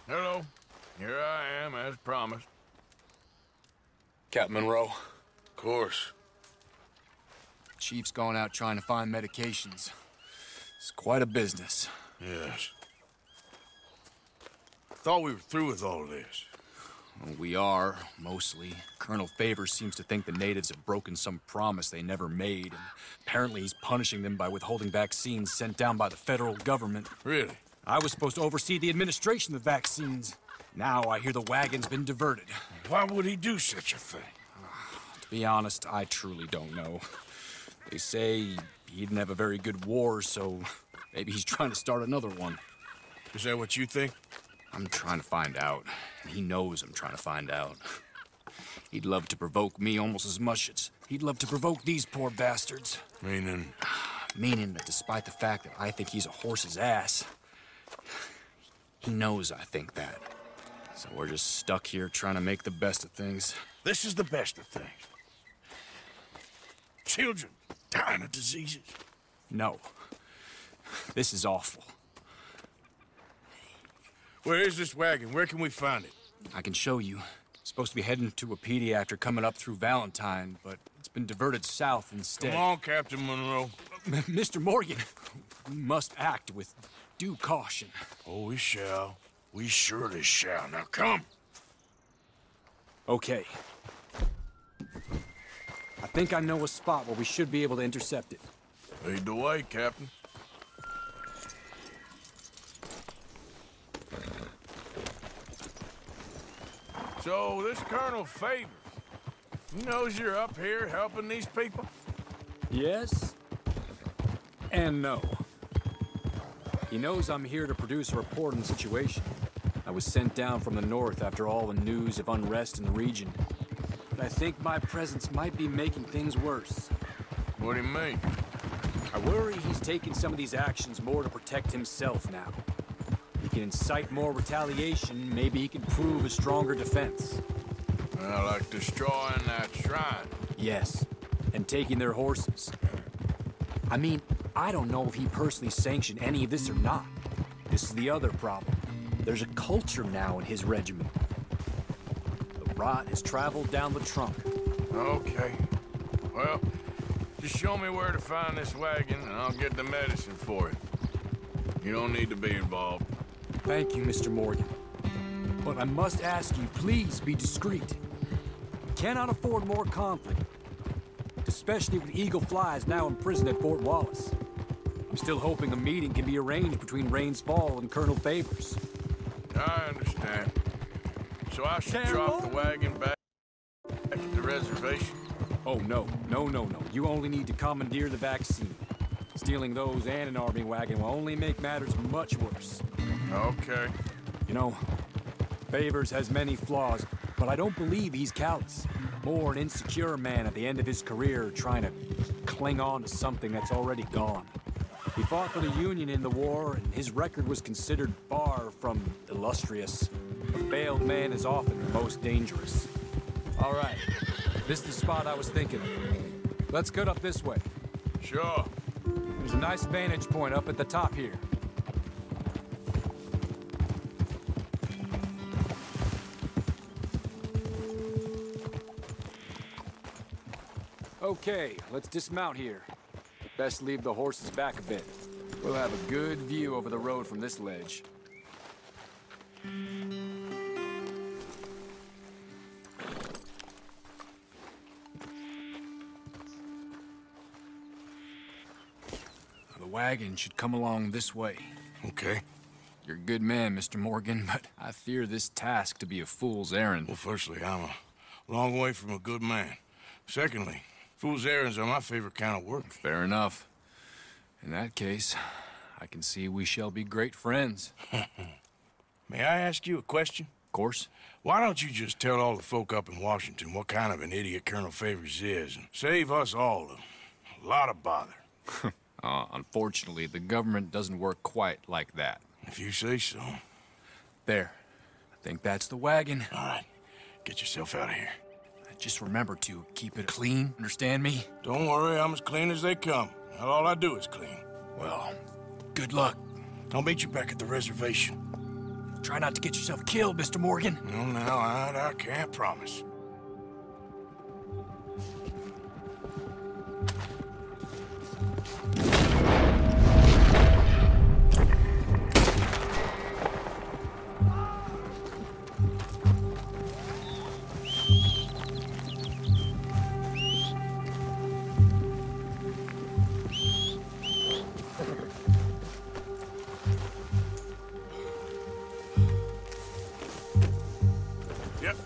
Hello. Here I am, as promised. Captain Monroe. Of course. Chief's gone out trying to find medications. It's quite a business. Yes. Thought we were through with all of this. Well, we are, mostly. Colonel Favors seems to think the natives have broken some promise they never made, and apparently he's punishing them by withholding vaccines sent down by the federal government. Really? I was supposed to oversee the administration of the vaccines. Now I hear the wagon's been diverted. Why would he do such a thing? To be honest, I truly don't know. They say he didn't have a very good war, so maybe he's trying to start another one. Is that what you think? I'm trying to find out, and he knows I'm trying to find out. He'd love to provoke me almost as much as he'd love to provoke these poor bastards. Meaning? Meaning that despite the fact that I think he's a horse's ass, he knows I think that. So we're just stuck here trying to make the best of things. This is the best of things. Children dying of diseases. No. This is awful. Where is this wagon? Where can we find it? I can show you. It's supposed to be heading to a PD after coming up through Valentine, but it's been diverted south instead. Come on, Captain Monroe. Mr. Morgan, we must act with due caution. Oh, we shall. We surely shall. Now come. Okay. I think I know a spot where we should be able to intercept it. Lead the way, Captain. So, this Colonel Favors, he knows you're up here helping these people? Yes and no. He knows I'm here to produce a report on the situation. I was sent down from the north after all the news of unrest in the region. But I think my presence might be making things worse. What do you mean? I worry he's taking some of these actions more to protect himself now. He can incite more retaliation, maybe he can prove a stronger defense. Well, like destroying that shrine. Yes, and taking their horses. I mean, I don't know if he personally sanctioned any of this or not. This is the other problem. There's a culture now in his regiment. The rot has traveled down the trunk. Okay. Well, just show me where to find this wagon, and I'll get the medicine for it. You don't need to be involved. Thank you, Mr. Morgan. But I must ask you, please be discreet. We cannot afford more conflict. Especially with Eagle Flies now imprisoned at Fort Wallace. I'm still hoping a meeting can be arranged between Rains Fall and Colonel Favors. I understand. So I should drop the wagon back at the reservation? Oh, no. No. You only need to commandeer the vaccine. Stealing those and an army wagon will only make matters much worse. Okay. You know, Favors has many flaws, but I don't believe he's callous. More an insecure man at the end of his career trying to cling on to something that's already gone. He fought for the Union in the war, and his record was considered far from illustrious. A failed man is often the most dangerous. All right, this is the spot I was thinking of. Let's cut up this way. Sure. There's a nice vantage point up at the top here. Okay, let's dismount here. Best leave the horses back a bit. We'll have a good view over the road from this ledge. The wagon should come along this way. Okay. You're a good man, Mr. Morgan, but I fear this task to be a fool's errand. Well, firstly, I'm a long way from a good man. Secondly, fool's errands are my favorite kind of work. Fair enough. In that case, I can see we shall be great friends. May I ask you a question? Of course. Why don't you just tell all the folk up in Washington what kind of an idiot Colonel Favors is and save us all a lot of bother? Unfortunately, the government doesn't work quite like that. If you say so. There. I think that's the wagon. All right. Get yourself out of here. Just remember to keep it clean, understand me? Don't worry, I'm as clean as they come. Not all I do is clean. Well, good luck. I'll meet you back at the reservation. Try not to get yourself killed, Mr. Morgan. No, now, I can't promise. Yep.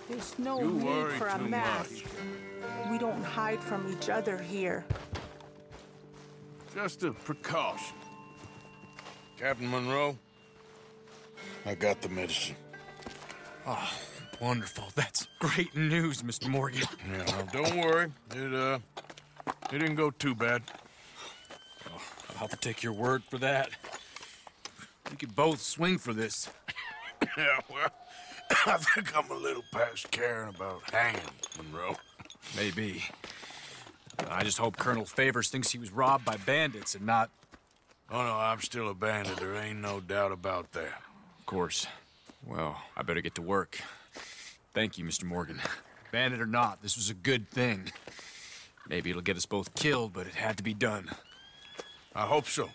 There's no You need worry for a too mask. much. We don't hide from each other here. Just a precaution. Captain Monroe, I got the medicine. Oh, wonderful. That's great news, Mr. Morgan. Yeah, well, don't worry. It didn't go too bad. Oh, I'll have to take your word for that. We could both swing for this. Yeah, well, I think I'm a little past caring about hanging, Monroe. Maybe. I just hope Colonel Favors thinks he was robbed by bandits and not... Oh, no, I'm still a bandit. There ain't no doubt about that. Of course. Well, I better get to work. Thank you, Mr. Morgan. Bandit or not, this was a good thing. Maybe it'll get us both killed, but it had to be done. I hope so.